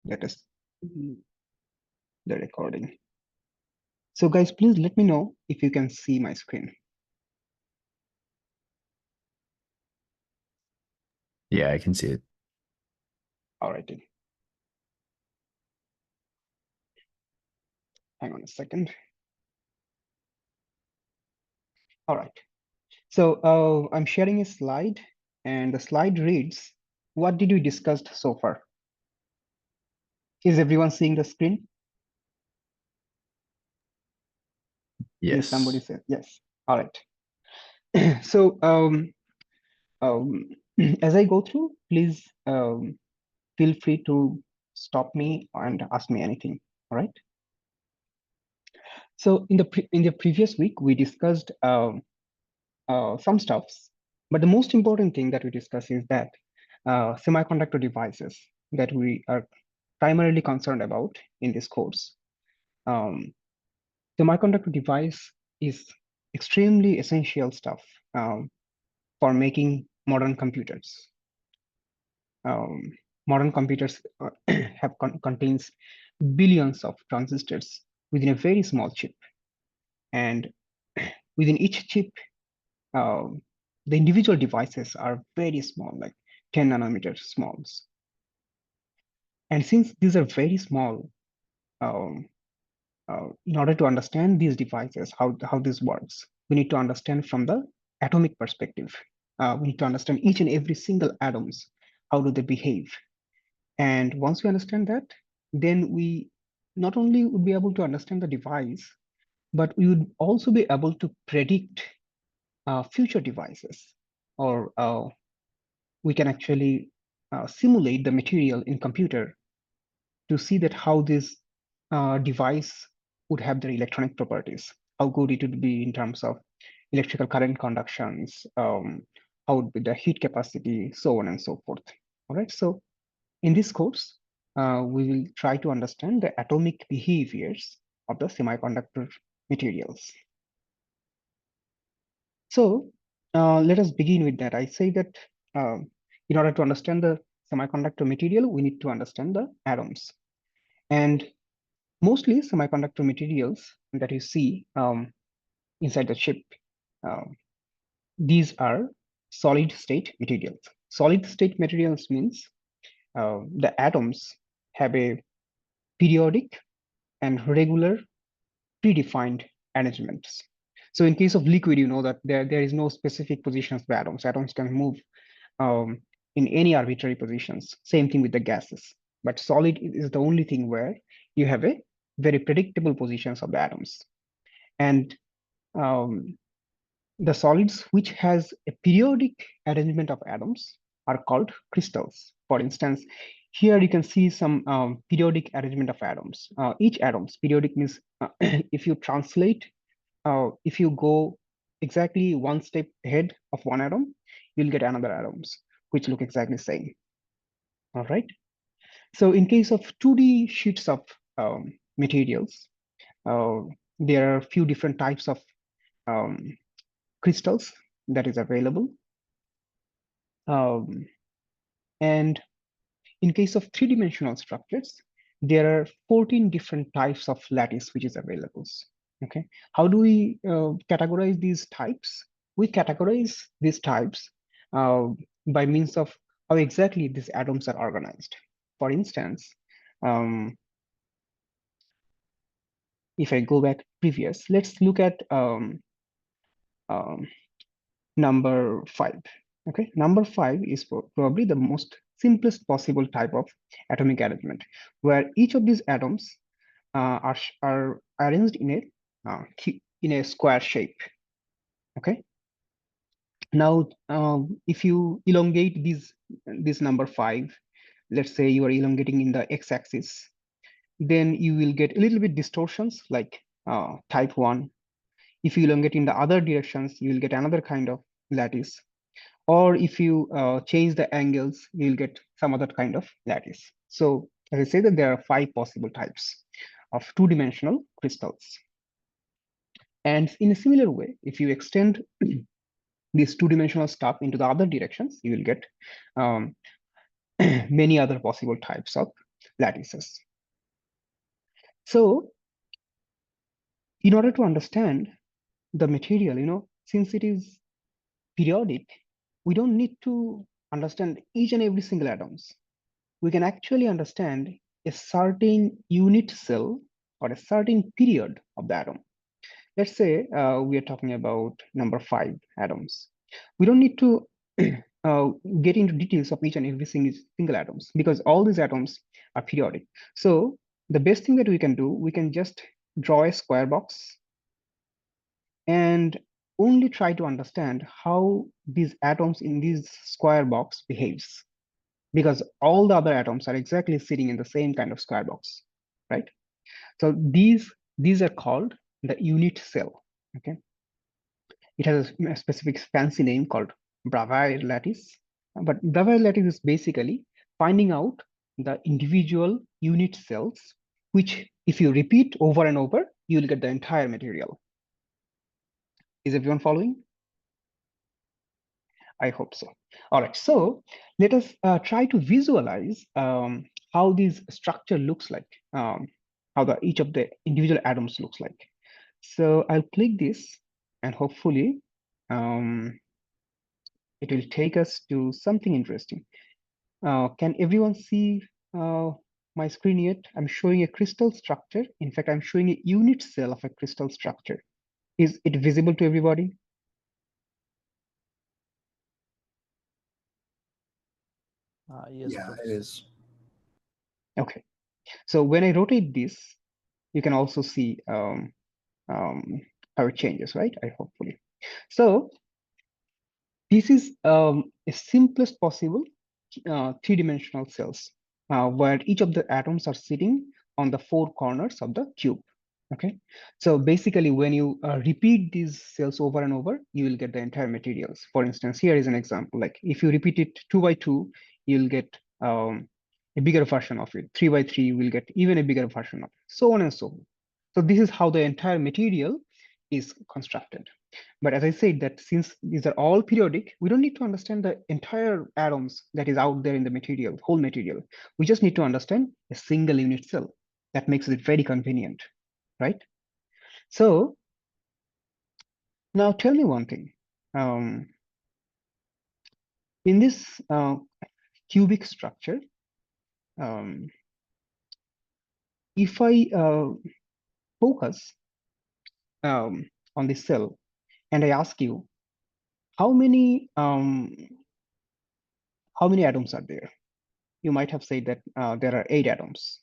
Let us begin the recording. So guys, please let me know if you can see my screen. Yeah, I can see it. All right. Hang on a second. All right. So I'm sharing a slide and the slide reads, what did we discuss so far? Is everyone seeing the screen? Yes, somebody Yes. said yes. All right. So um, as I go through, please feel free to stop me and ask me anything. All right. So in the previous week, we discussed some stuffs, but the most important thing that we discuss is that semiconductor devices that we are primarily concerned about in this course. Semiconductor device is extremely essential stuff for making modern computers. Modern computers have contains billions of transistors within a very small chip, and within each chip, the individual devices are very small, like 10 nanometers smalls. And since these are very small, um, in order to understand these devices, how this works, we need to understand from the atomic perspective. We need to understand each and every single atoms, how do they behave. And once we understand that, then we not only would be able to understand the device, but we would also be able to predict future devices, or we can actually simulate the material in computer to see that how this device would have their electronic properties, how good it would be in terms of electrical current conductions, how would be the heat capacity, so on and so forth. All right, so in this course, we will try to understand the atomic behaviors of the semiconductor materials. So let us begin with that. I say that in order to understand the semiconductor material, we need to understand the atoms. And mostly semiconductor materials that you see inside the chip, uh, these are solid state materials. Solid state materials means the atoms have a periodic and regular predefined arrangements. So in case of liquid, you know that there is no specific position of the atoms. Atoms can move in any arbitrary positions. Same thing with the gases. But solid is the only thing where you have a very predictable positions of the atoms. And um, the solids which has a periodic arrangement of atoms are called crystals. For instance, here you can see some periodic arrangement of atoms. Each atoms, periodic means if you translate, if you go exactly one step ahead of one atom, you'll get another atoms which look exactly the same. All right. So in case of 2D sheets of materials, uh, there are a few different types of um, crystals that is available. And in case of three-dimensional structures, there are 14 different types of lattice which is available. Okay, how do we categorize these types? We categorize these types by means of how exactly these atoms are organized. For instance, if I go back previous, let's look at um, number 5. Okay, number 5 is probably the most simplest possible type of atomic arrangement, where each of these atoms are arranged in a square shape. Okay. Now, if you elongate this number 5, let's say you are elongating in the x-axis, then you will get a little bit distortions like type 1. If you elongate in the other directions, you will get another kind of lattice. Or if you change the angles, you'll get some other kind of lattice. So as I say that there are 5 possible types of two-dimensional crystals. And in a similar way, if you extend this two-dimensional stuff into the other directions, you will get um, many other possible types of lattices. So in order to understand the material, since it is periodic, we don't need to understand each and every single atoms. We can actually understand a certain unit cell or a certain period of the atom. Let's say we are talking about number 5 atoms. We don't need to uh, get into details of each and every single atoms because all these atoms are periodic. So the best thing that we can do, we can just draw a square box and only try to understand how these atoms in this square box behaves, because all the other atoms are exactly sitting in the same kind of square box, right? So these are called the unit cell. Okay, it has a specific fancy name called Bravais lattice, but Bravais lattice is basically finding out the individual unit cells, which if you repeat over and over, you'll get the entire material. Is everyone following? I hope so. All right, so let us try to visualize how this structure looks like, how each of the individual atoms looks like. So I'll click this and hopefully it will take us to something interesting. Can everyone see my screen yet? I'm showing a crystal structure. In fact, I'm showing a unit cell of a crystal structure. Is it visible to everybody? Yes, Yeah, it Professor. is. Okay. So when I rotate this, you can also see how it changes, right? Hopefully. So this is a simplest possible three-dimensional cells where each of the atoms are sitting on the four corners of the cube. Okay, so basically when you repeat these cells over and over, you will get the entire materials. For instance, here is an example. Like if you repeat it 2 by 2, you'll get a bigger version of it. 3 by 3 will get even a bigger version of it, so on and so on. So this is how the entire material is constructed. But as I said, that since these are all periodic, we don't need to understand the entire atoms that is out there in the material, whole material. We just need to understand a single unit cell. That makes it very convenient, right? So now tell me one thing. In this cubic structure, um, if I focus on this cell and I ask you, how many atoms are there? You might have said that there are 8 atoms,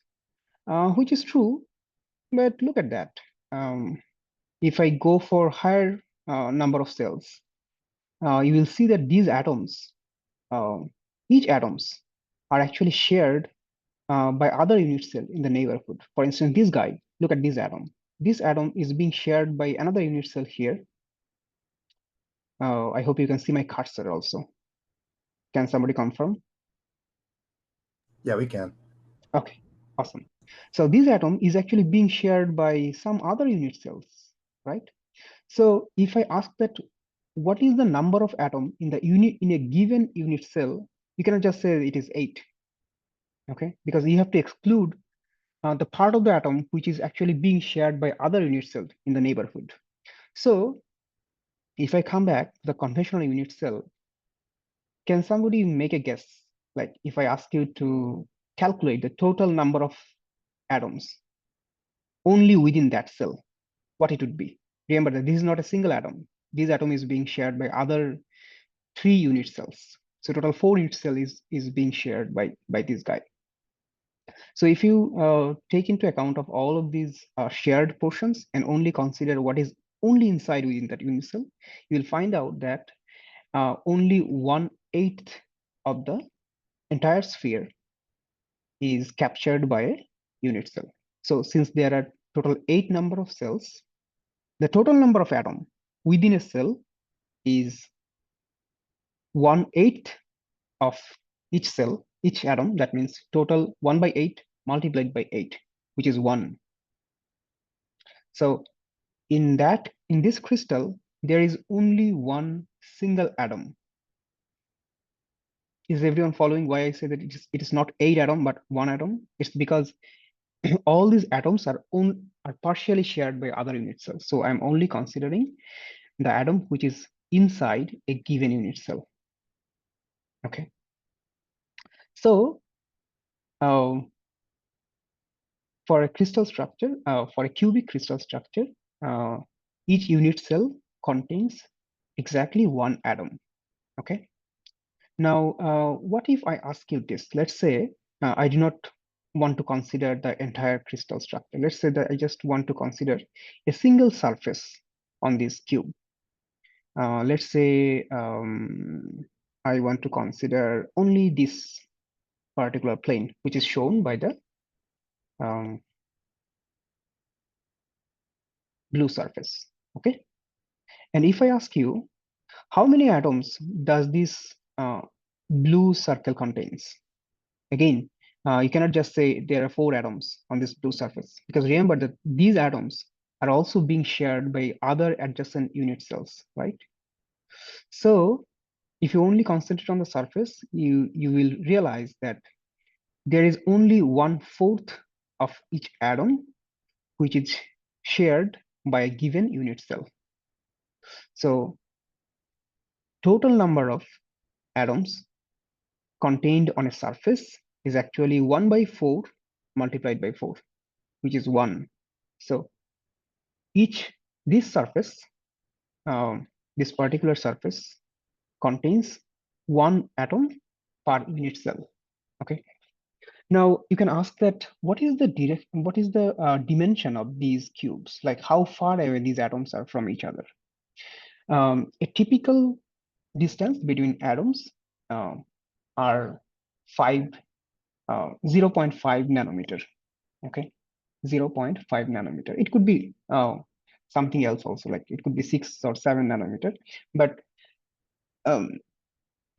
which is true. But look at that. If I go for higher number of cells, you will see that these atoms, uh, each atoms, are actually shared by other unit cell in the neighborhood. For instance, this guy, look at this atom. This atom is being shared by another unit cell here. I hope you can see my cursor also. Can somebody confirm? Yeah, we can. Okay, awesome. So this atom is actually being shared by some other unit cells, right? So if I ask that, what is the number of atom in the unit in a given unit cell, you cannot just say it is 8, okay? Because you have to exclude the part of the atom which is actually being shared by other unit cells in the neighborhood. So if I come back to the conventional unit cell, can somebody make a guess? Like if I ask you to calculate the total number of atoms only within that cell, what it would be? Remember that this is not a single atom. This atom is being shared by other 3 unit cells. So total 4 unit cell is being shared by this guy. So if you take into account of all of these shared portions and only consider what is only inside within that unit cell, you will find out that only 1/8 of the entire sphere is captured by a unit cell. So since there are total 8 number of cells, the total number of atom within a cell is 1/8 of each cell, each atom. That means total 1/8 multiplied by 8, which is 1. So in this crystal, there is only one single atom. Is everyone following why I say that it is not 8 atom but 1 atom? It's because all these atoms are partially shared by other unit cells. So I'm only considering the atom which is inside a given unit cell. Okay. So for a crystal structure, for a cubic crystal structure, each unit cell contains exactly 1 atom. Okay. Now, what if I ask you this? Let's say I do not want to consider the entire crystal structure. Let's say that I just want to consider a single surface on this cube. Let's say I want to consider only this particular plane, which is shown by the blue surface. Okay. And if I ask you, how many atoms does this blue circle contains? Again, you cannot just say there are 4 atoms on this blue surface, because remember that these atoms are also being shared by other adjacent unit cells, right? So if you only concentrate on the surface, you will realize that there is only 1/4 of each atom which is shared by a given unit cell. So total number of atoms contained on a surface is actually 1/4 multiplied by 4, which is 1. So this surface, this particular surface contains 1 atom per unit cell. Okay. Now you can ask that what is the dimension of these cubes? Like how far away these atoms are from each other? A typical distance between atoms are 0.5 nanometer. Okay, 0.5 nanometer. It could be something else also, like it could be 6 or 7 nanometer. But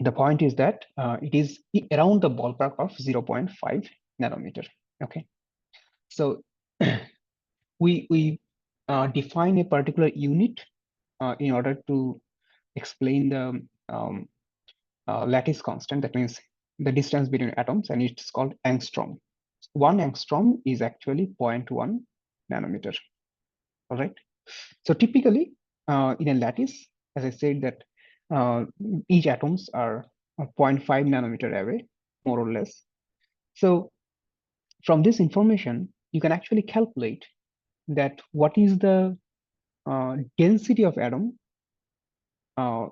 the point is that it is around the ballpark of 0.5 nanometer. Okay, so we define a particular unit in order to explain the lattice constant. That means the distance between atoms, and it's called angstrom. 1 angstrom is actually 0.1 nanometer. All right. So typically, in a lattice, as I said, that each atoms are 0.5 nanometer away, more or less. So from this information, you can actually calculate that what is the density of atom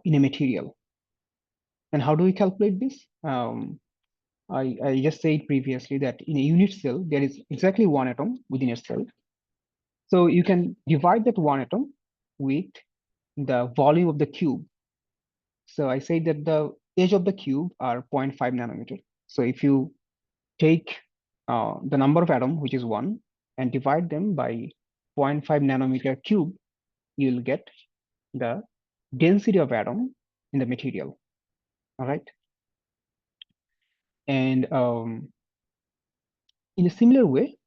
in a material. And how do we calculate this? I just said previously that in a unit cell, there is exactly 1 atom within a cell. So you can divide that 1 atom with the volume of the cube. So I say that the edge of the cube are 0.5 nanometer. So if you take the number of atom, which is 1, and divide them by 0.5 nanometer cube, you'll get the density of atom in the material. All right. And in a similar way,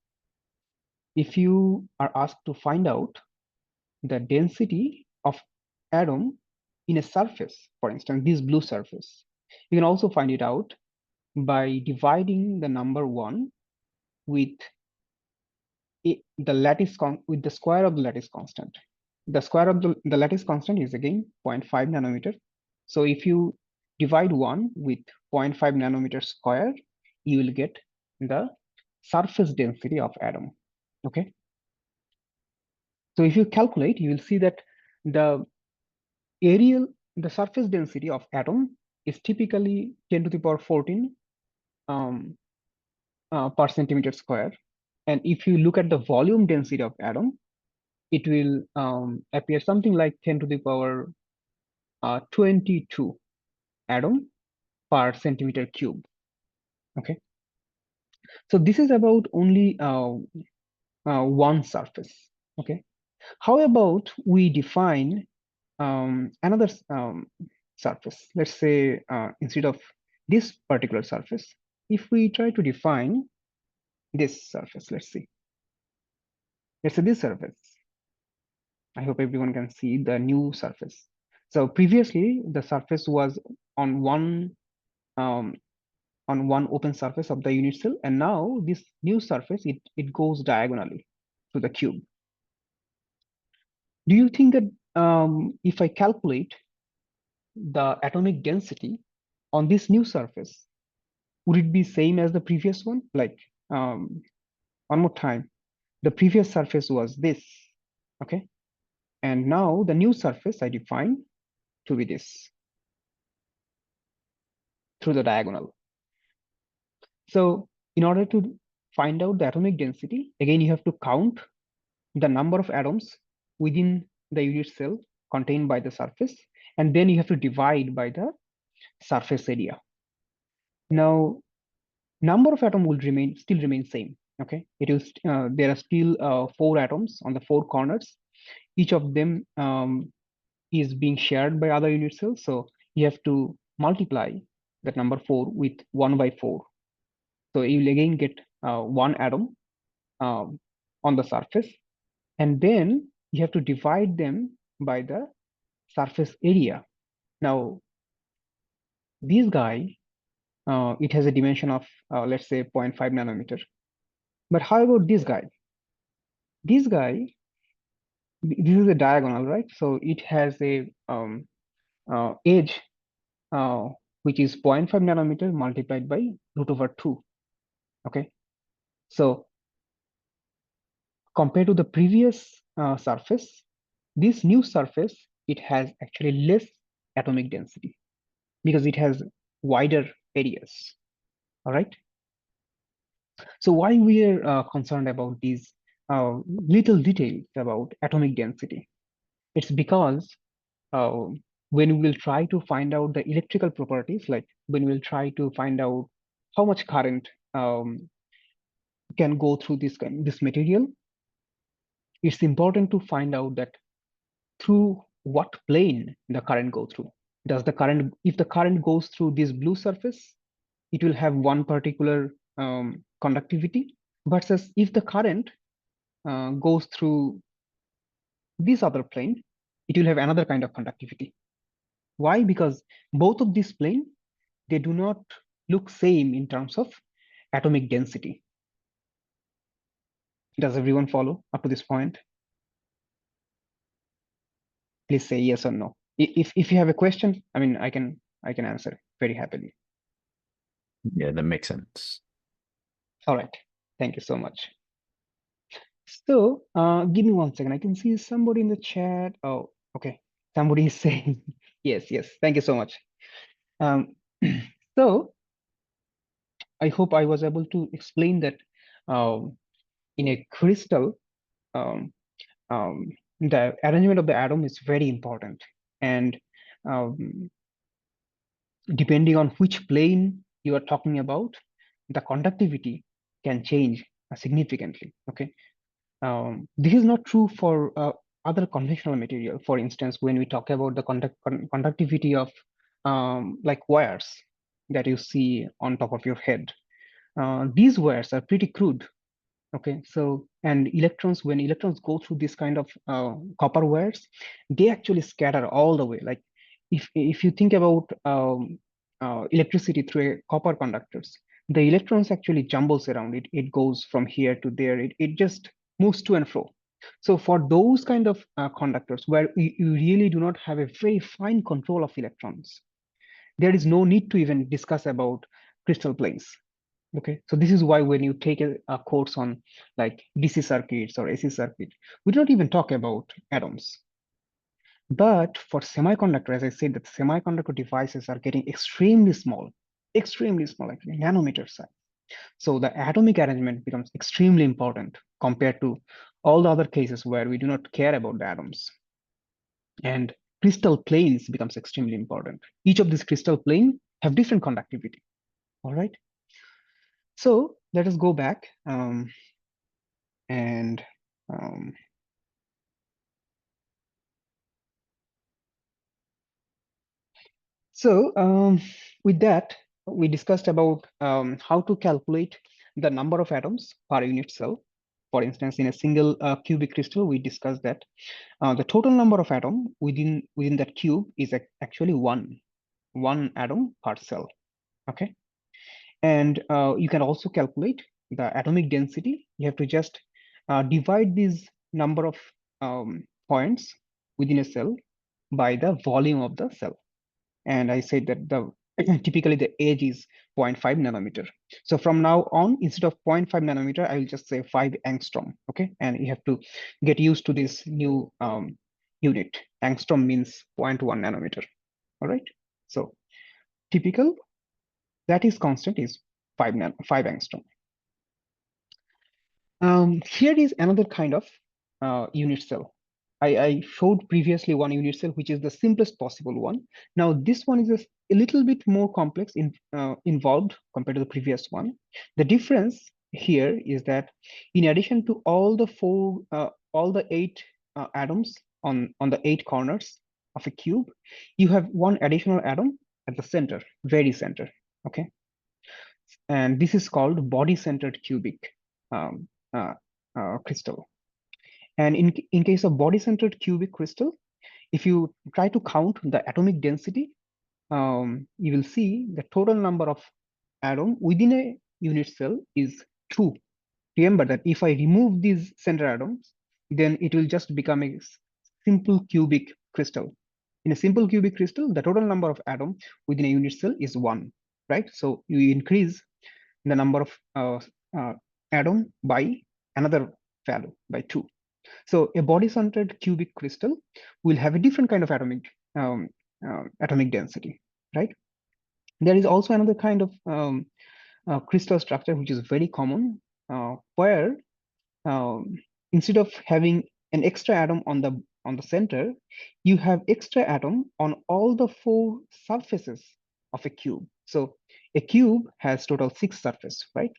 if you are asked to find out the density of atom in a surface, for instance, this blue surface, you can also find it out by dividing the number 1 with with the square of the lattice constant. The square of the lattice constant is again 0.5 nanometer. So if you divide 1 with 0.5 nanometer square, you will get the surface density of atom. Okay. So if you calculate, you will see that the surface density of atom is typically 10 to the power 14 per centimeter square. And if you look at the volume density of atom, it will appear something like 10 to the power 22 atom per centimeter cube. Okay. So this is about only one surface. Okay. How about we define another surface? Let's say instead of this particular surface, if we try to define this surface, let's say this surface. I hope everyone can see the new surface. So previously the surface was on one um, on one open surface of the unit cell, and now this new surface, it goes diagonally to the cube. Do you think that if I calculate the atomic density on this new surface, would it be same as the previous one? Like, one more time, the previous surface was this, okay? And now the new surface I define to be this through the diagonal. So in order to find out the atomic density, again, you have to count the number of atoms within the unit cell contained by the surface, and then you have to divide by the surface area. Now, number of atom will still remain same. Okay, there are still 4 atoms on the 4 corners. Each of them is being shared by other unit cells, so you have to multiply that number 4 with 1 by 4. So you will again get 1 atom on the surface, and then you have to divide them by the surface area. Now, this guy, it has a dimension of, let's say, 0.5 nanometer. But how about this guy? This guy, this is a diagonal, right? So it has a edge, which is 0.5 nanometer multiplied by √2. Okay. So compared to the previous surface, this new surface, it has actually less atomic density because it has wider areas. All right. So why we are concerned about these little details about atomic density? It's because uh, when we will try to find out the electrical properties, like when we'll try to find out how much current can go through this material, it's important to find out that through what plane the current go through. If the current goes through this blue surface, it will have one particular conductivity, versus if the current goes through this other plane, it will have another kind of conductivity. Why? Because both of these plane, they do not look same in terms of atomic density. Does everyone follow up to this point? Please say yes or no. If you have a question, I mean, I can answer very happily. Yeah, that makes sense. All right, thank you so much. So give me 1 second. I can see somebody in the chat. Oh, okay. Somebody is saying yes, yes. Thank you so much. So I hope I was able to explain that in a crystal, um, the arrangement of the atom is very important. And depending on which plane you are talking about, the conductivity can change significantly. Okay. This is not true for other conventional material. For instance, when we talk about the conductivity of like wires that you see on top of your head, these wires are pretty crude. Okay, so and electrons, when electrons go through this kind of copper wires, they actually scatter all the way. Like if you think about electricity through a copper conductors, the electrons actually jumbles around. It goes from here to there. It just moves to and fro. So for those kind of conductors where you really do not have a very fine control of electrons, there is no need to even discuss about crystal planes. Okay, so this is why when you take a course on like DC circuits or AC circuit, we don't even talk about atoms. But for semiconductor, as I said, that semiconductor devices are getting extremely small, like nanometer size. So the atomic arrangement becomes extremely important compared to all the other cases where we do not care about the atoms. And crystal planes becomes extremely important. Each of these crystal plane have different conductivity. All right. So let us go back and with that, we discussed about how to calculate the number of atoms per unit cell. For instance, in a single cubic crystal, we discussed that the total number of atom within that cube is actually one atom per cell. Okay, and you can also calculate the atomic density. You have to just divide this number of points within a cell by the volume of the cell. And I said that the typically the age is 0.5 nanometer. So from now on, instead of 0.5 nanometer, I will just say 5 angstrom. Okay, and you have to get used to this new unit. Angstrom means 0.1 nanometer. All right. So typical that is constant is 5 angstrom. Here is another kind of unit cell. I showed previously one unit cell, which is the simplest possible one. Now this one is a little bit more complex involved compared to the previous one. The difference here is that in addition to all the 8 atoms on the 8 corners of a cube, you have one additional atom at the center, very center. Okay, and this is called body-centered cubic um, uh, crystal. And in case of body-centered cubic crystal, if you try to count the atomic density, you will see the total number of atom within a unit cell is 2. Remember that if I remove these center atoms, then it will just become a simple cubic crystal. In a simple cubic crystal, the total number of atom within a unit cell is 1, right? So you increase the number of atom by another value by 2. So a body-centered cubic crystal will have a different kind of atomic density, right? There is also another kind of crystal structure which is very common, where instead of having an extra atom on the center, you have extra atom on all the 4 surfaces of a cube. So a cube has total 6 surfaces, right?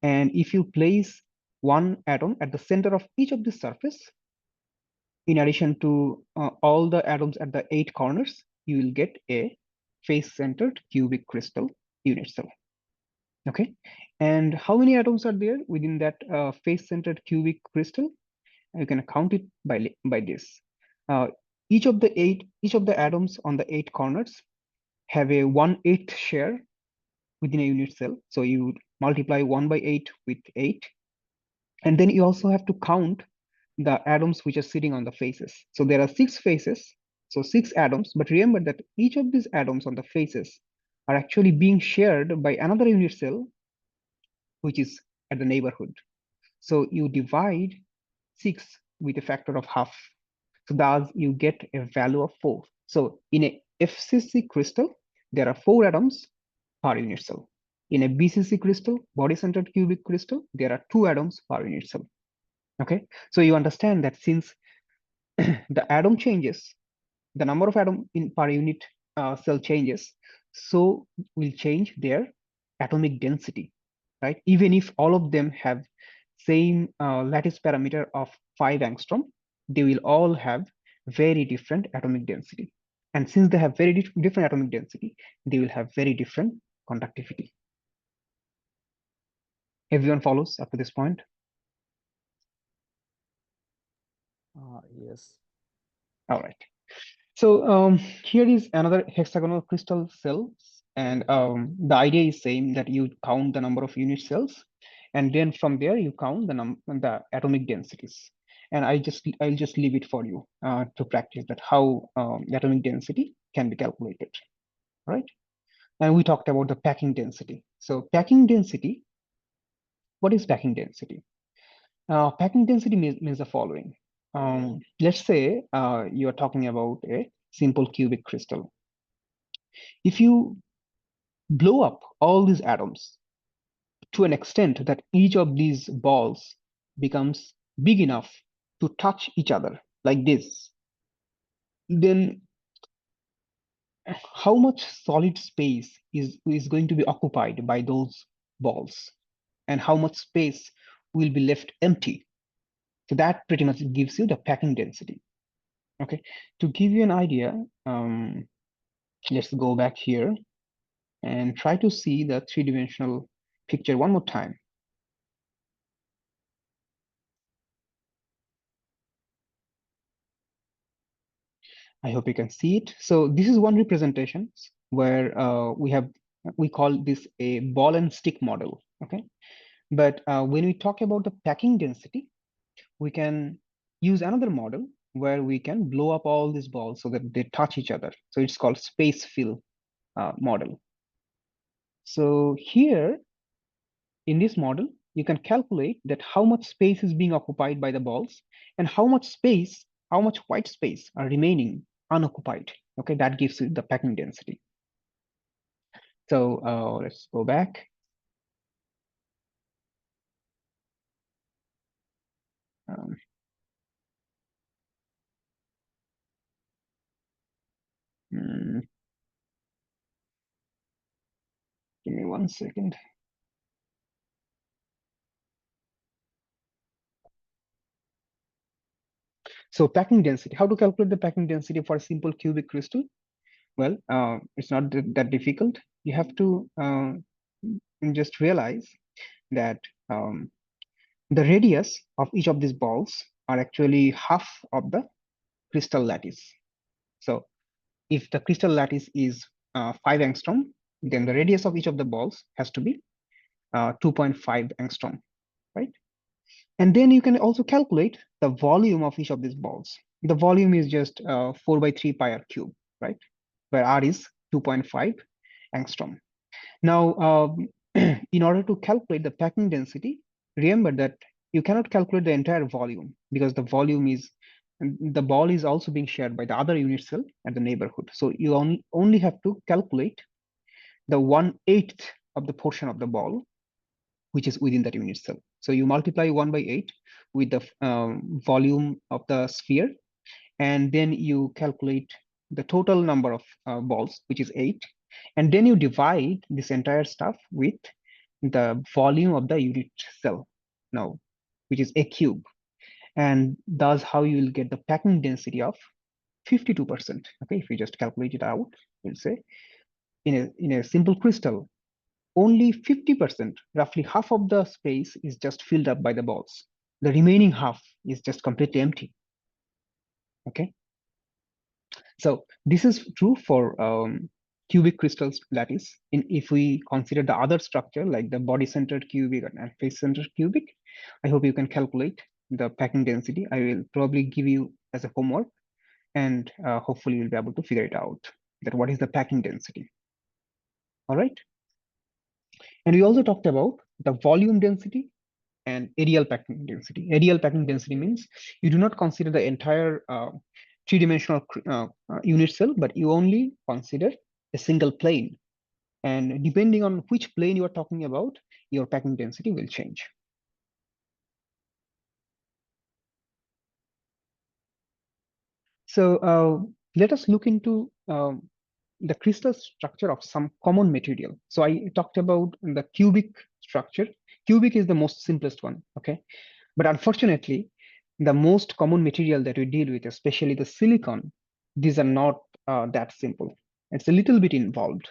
And if you place one atom at the center of each of the surface, in addition to all the atoms at the 8 corners, you will get a face-centered cubic crystal unit cell. Okay, and how many atoms are there within that face-centered cubic crystal? You can count it by this. Each of the atoms on the 8 corners have a 1/8 share within a unit cell. So you multiply 1 by 8 with 8. And then you also have to count the atoms which are sitting on the faces. So there are 6 faces, so 6 atoms. But remember that each of these atoms on the faces are actually being shared by another unit cell, which is at the neighborhood. So you divide 6 with a factor of half. So thus you get a value of 4. So in a FCC crystal, there are 4 atoms per unit cell. In a BCC crystal, body-centered cubic crystal, there are 2 atoms per unit cell. Okay, so you understand that since the atom changes, the number of atom in per unit cell changes, so will change their atomic density, right? Even if all of them have same lattice parameter of 5 angstrom, they will all have very different atomic density. And since they have very different atomic density, they will have very different conductivity. Everyone follows up to this point? Yes. All right. So here is another hexagonal crystal cells, and the idea is same, that you count the number of unit cells, and then from there you count the atomic densities. And I'll just leave it for you to practice that how the atomic density can be calculated, right? And we talked about the packing density. So packing density, what is packing density? Packing density means the following. Let's say you are talking about a simple cubic crystal. If you blow up all these atoms to an extent that each of these balls becomes big enough to touch each other like this, then how much solid space is going to be occupied by those balls, and how much space will be left empty? So that pretty much gives you the packing density. Okay, to give you an idea, let's go back here and try to see the 3-dimensional picture one more time. I hope you can see it. So this is one representation where we have we call this a ball and stick model. Okay, but when we talk about the packing density, we can use another model where we can blow up all these balls so that they touch each other. So it's called space fill model. So here in this model, you can calculate that how much space is being occupied by the balls and how much white space are remaining unoccupied. Okay, that gives you the packing density. So let's go back. Give me 1 second. So packing density, how to calculate the packing density for a simple cubic crystal? Well, it's not that difficult. You have to just realize that the radius of each of these balls are actually half of the crystal lattice. So if the crystal lattice is 5 angstrom, then the radius of each of the balls has to be 2.5 angstrom, right? And then you can also calculate the volume of each of these balls. The volume is just 4 by 3 pi r cube, right? Where r is 2.5 angstrom. Now, in order to calculate the packing density, remember that you cannot calculate the entire volume because the ball is also being shared by the other unit cell at the neighborhood. So you only have to calculate the 1/8 of the portion of the ball which is within that unit cell. So you multiply 1 by 8 with the volume of the sphere, and then you calculate the total number of balls, which is 8, and then you divide this entire stuff with the volume of the unit cell now, which is a cube, and thus how you will get the packing density of 52%. Okay, if you just calculate it out, we'll say in a simple crystal, only 50%, roughly half of the space is just filled up by the balls. The remaining half is just completely empty. Okay. So this is true for cubic crystal lattice. If we consider the other structure like the body-centered cubic and face-centered cubic, I hope you can calculate the packing density. I will probably give you as a homework, and hopefully you'll be able to figure it out, that what is the packing density. All right. And we also talked about the volume density and areal packing density. Areal packing density means you do not consider the entire three-dimensional unit cell, but you only consider a single plane. And depending on which plane you are talking about, your packing density will change. So let us look into the crystal structure of some common material. So I talked about the cubic structure. Cubic is the most simplest one, okay? But unfortunately, the most common material that we deal with, especially the silicon, these are not that simple. It's a little bit involved.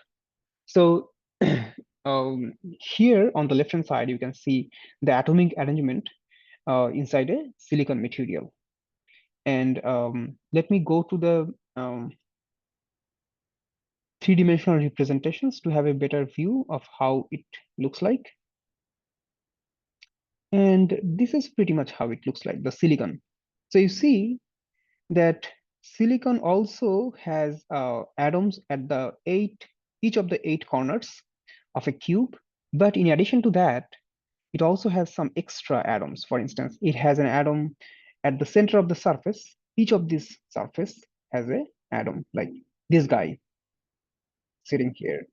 So here on the left-hand side, you can see the atomic arrangement inside a silicon material. And let me go to the three-dimensional representations to have a better view of how it looks like. And this is pretty much how it looks like, the silicon. So you see that silicon also has atoms at each of the 8 corners of a cube. But in addition to that, it also has some extra atoms. For instance, it has an atom at the center of the surface. Each of these surface has an atom, like this guy sitting here.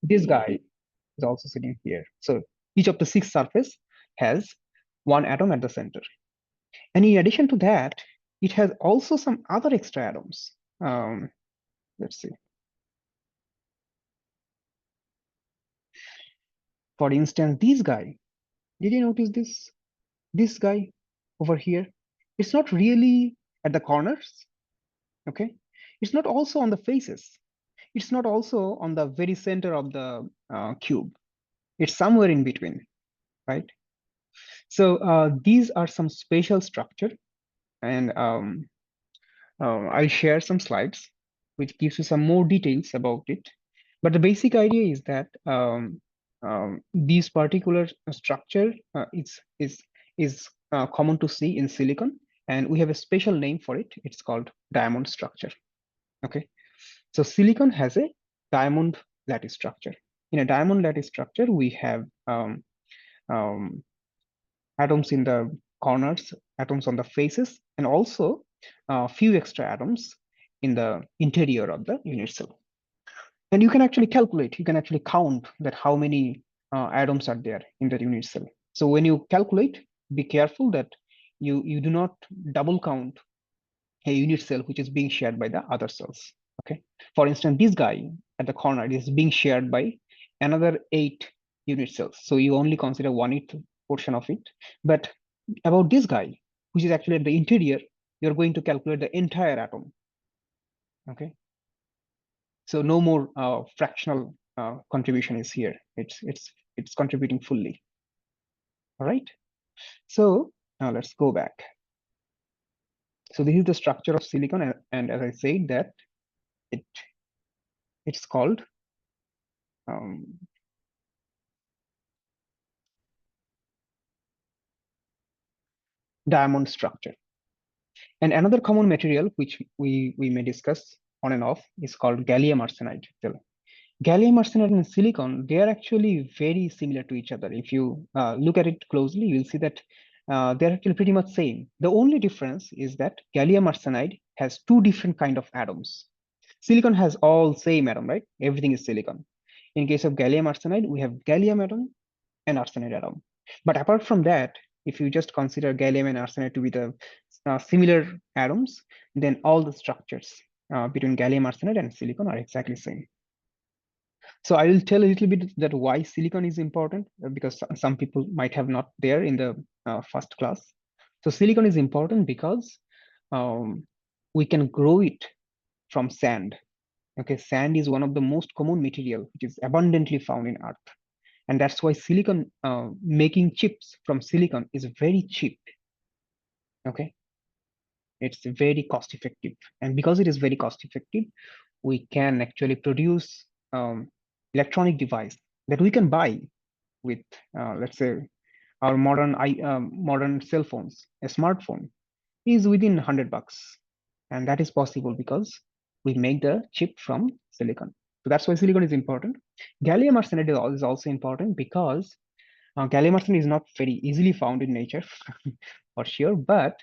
This guy is also sitting here. So each of the 6 surface has 1 atom at the center. And in addition to that, it has also some other extra atoms. Let's see. For instance, this guy, did you notice this? This guy over here, it's not really at the corners, okay? It's not also on the faces. It's not also on the very center of the cube. It's somewhere in between, right? So these are some spatial structure, and I'll share some slides which gives you some more details about it. But the basic idea is that these particular structure is common to see in silicon, and we have a special name for it. It's called diamond structure. Okay, so silicon has a diamond lattice structure. In a diamond lattice structure, we have atoms in the corners, atoms on the faces, and also a few extra atoms in the interior of the unit cell. And you can actually calculate, you can actually count that how many atoms are there in the unit cell. So when you calculate, be careful that you do not double count a unit cell which is being shared by the other cells. Okay. For instance, this guy at the corner is being shared by another 8 unit cells. So you only consider 1/8 portion of it. But about this guy, which is actually at the interior, you're going to calculate the entire atom. Okay. So no more fractional contribution is here. It's contributing fully. All right. So now let's go back. So this is the structure of silicon, and as I said that it's called diamond structure. And another common material which we may discuss on and off is called gallium arsenide. Gallium arsenide and silicon, they are actually very similar to each other. If you look at it closely, you'll see that they're actually pretty much same. The only difference is that gallium arsenide has 2 different kind of atoms. Silicon has all same atom, right? Everything is silicon. In case of gallium arsenide, we have gallium atom and arsenide atom. But apart from that, if you just consider gallium and arsenide to be the similar atoms, then all the structures between gallium arsenide and silicon are exactly same. So I will tell a little bit that why silicon is important, because some people might have not there in the first class. So silicon is important because we can grow it from sand. Okay, sand is one of the most common material which is abundantly found in Earth. And that's why silicon, making chips from silicon is very cheap. Okay, it's very cost effective. And because it is very cost effective, we can actually produce electronic device that we can buy with, let's say, our modern cell phones. A smartphone is within $100, and that is possible because we make the chip from silicon. So that's why silicon is important. Gallium arsenide is also important because gallium arsenide is not very easily found in nature, for sure, but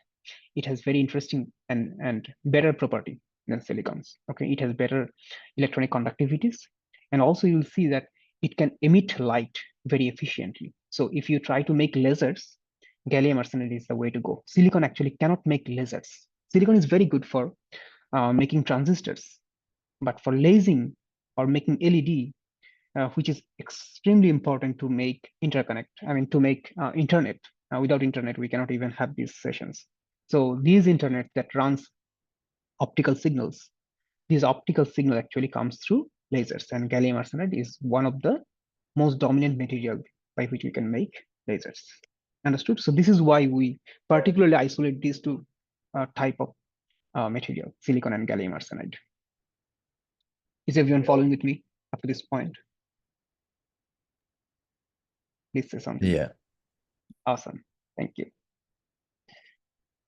it has very interesting and better property than silicons. Okay, it has better electronic conductivities, and also you'll see that it can emit light very efficiently. So if you try to make lasers, gallium arsenide is the way to go. Silicon actually cannot make lasers. Silicon is very good for making transistors, but for lasing or making LED, which is extremely important to make interconnect, I mean, to make internet. Without internet, we cannot even have these sessions. So these internet that runs optical signals, these optical signal actually comes through lasers, and gallium arsenide is one of the most dominant material by which we can make lasers. Understood? So this is why we particularly isolate these two type of material, silicon and gallium arsenide. Is everyone following with me up to this point? Please say something. Yeah. Awesome. Thank you.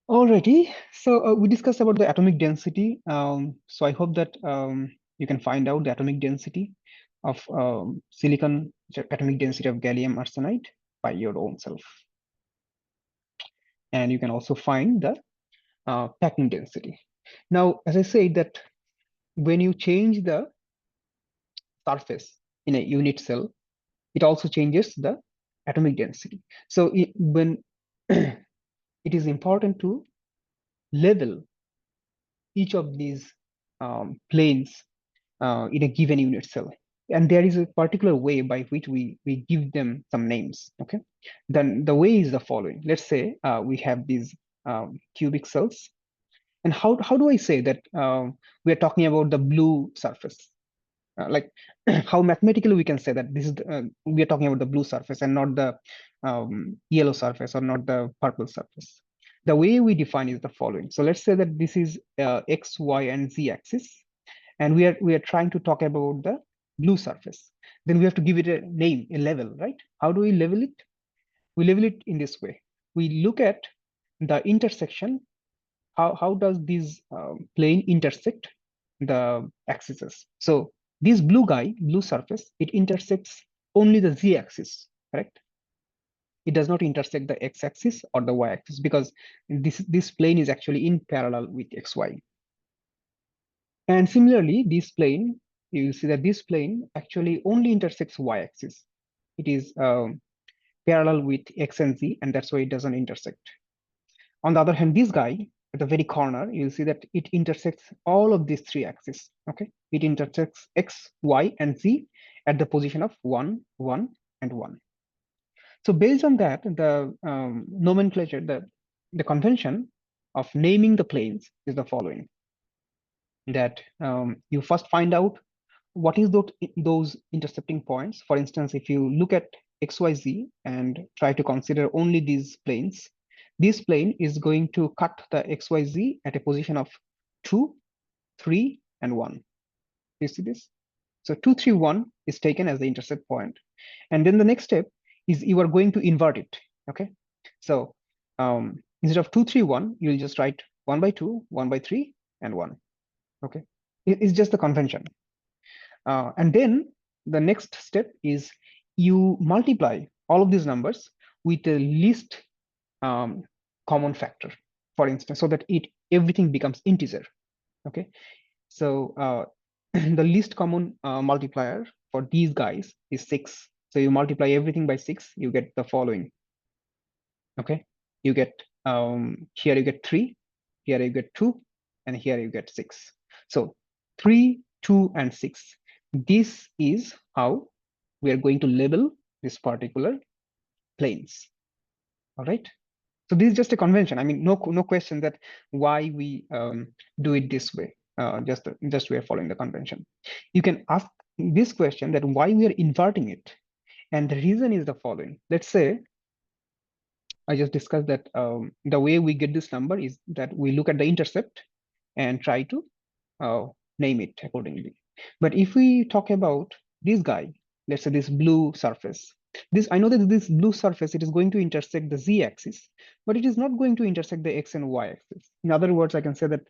Alrighty. So we discussed about the atomic density. So I hope that you can find out the atomic density of silicon, atomic density of gallium arsenide by your own self. And you can also find the packing density. Now, as I said that when you change the surface in a unit cell, it also changes the atomic density. So when it is important to level each of these planes in a given unit cell. And there is a particular way by which we give them some names, okay? Then the way is the following. Let's say we have these cubic cells. And how do I say that we are talking about the blue surface? Like how mathematically we can say that this is we are talking about the blue surface and not the yellow surface or not the purple surface. The way we define is the following. So let's say that this is x, y, and z axis, and we are trying to talk about the blue surface. Then we have to give it a name, a level, right? How do we level it? We level it in this way. We look at the intersection. How does this plane intersect the axes? So this blue surface, it intersects only the z-axis, correct? It does not intersect the x-axis or the y-axis because this plane is actually in parallel with xy. And similarly, this plane, you see that this plane actually only intersects y-axis. It is parallel with x and z, and that's why it doesn't intersect. On the other hand, this guy at the very corner, you'll see that it intersects all of these three axes. Okay, it intersects x, y, and z at the position of 1, 1, and 1. So based on that, the nomenclature, the convention of naming the planes is the following: that you first find out what is those intercepting points. For instance, if you look at XYZ and try to consider only these planes, this plane is going to cut the XYZ at a position of 2, 3, and 1. You see this? So 2, 3, 1 is taken as the intercept point. And then the next step is you are going to invert it. Okay. So instead of 2, 3, 1, you'll just write 1 by 2, 1 by 3, and 1. Okay. It's just the convention. And then the next step is you multiply all of these numbers with the least common factor, for instance, so that everything becomes integer. Okay, so the least common multiplier for these guys is 6. So you multiply everything by 6, you get the following. Okay, you get here you get 3, here you get 2, and here you get 6. So 3, 2, and 6. This is how we are going to label this particular planes. All right. So this is just a convention. I mean, no question that why we do it this way. Just we are following the convention. You can ask this question that why we are inverting it, and the reason is the following. Let's say I just discussed that the way we get this number is that we look at the intercept and try to name it accordingly. But if we talk about this guy, let's say this blue surface, I know that this blue surface, it is going to intersect the z-axis, but it is not going to intersect the x and y-axis. In other words, I can say that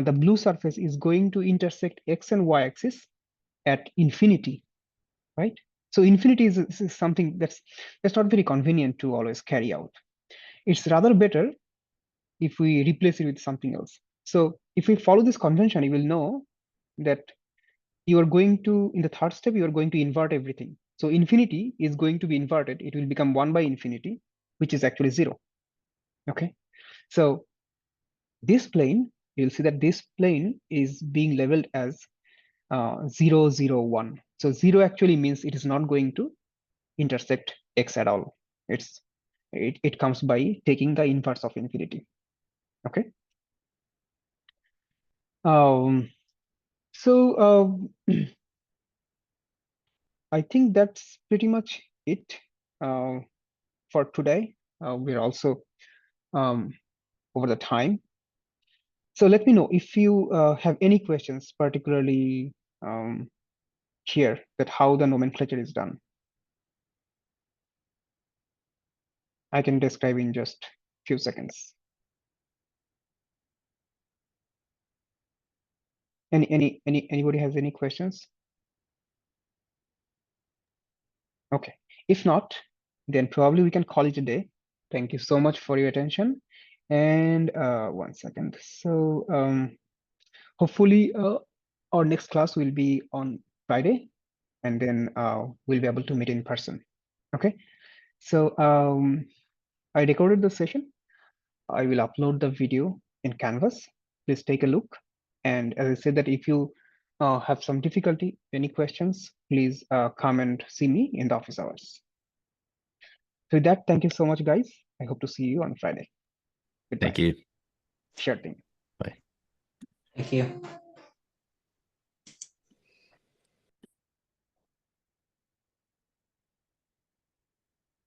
the blue surface is going to intersect x and y-axis at infinity, right? So infinity is something that's not very convenient to always carry out. It's rather better if we replace it with something else. So if we follow this convention, you will know that you are going to, in the third step, you are going to invert everything. So infinity is going to be inverted. It will become 1 by infinity, which is actually 0. Okay. So this plane, you'll see that this plane is being labeled as 0, 0, 1. So 0 actually means it is not going to intersect x at all. It comes by taking the inverse of infinity. Okay. So I think that's pretty much it for today. We're also over the time. So let me know if you have any questions, particularly here, that how the nomenclature is done. I can describe in just a few seconds. Anybody has any questions? Okay, if not, then probably we can call it a day. Thank you so much for your attention. And 1 second. So hopefully our next class will be on Friday, and then we'll be able to meet in person. Okay, so I recorded the session. I will upload the video in Canvas. Please take a look. And as I said, that if you have some difficulty, any questions, please come and see me in the office hours. So with that, thank you so much, guys. I hope to see you on Friday. Goodbye. Thank you. Sure thing. Bye. Thank you.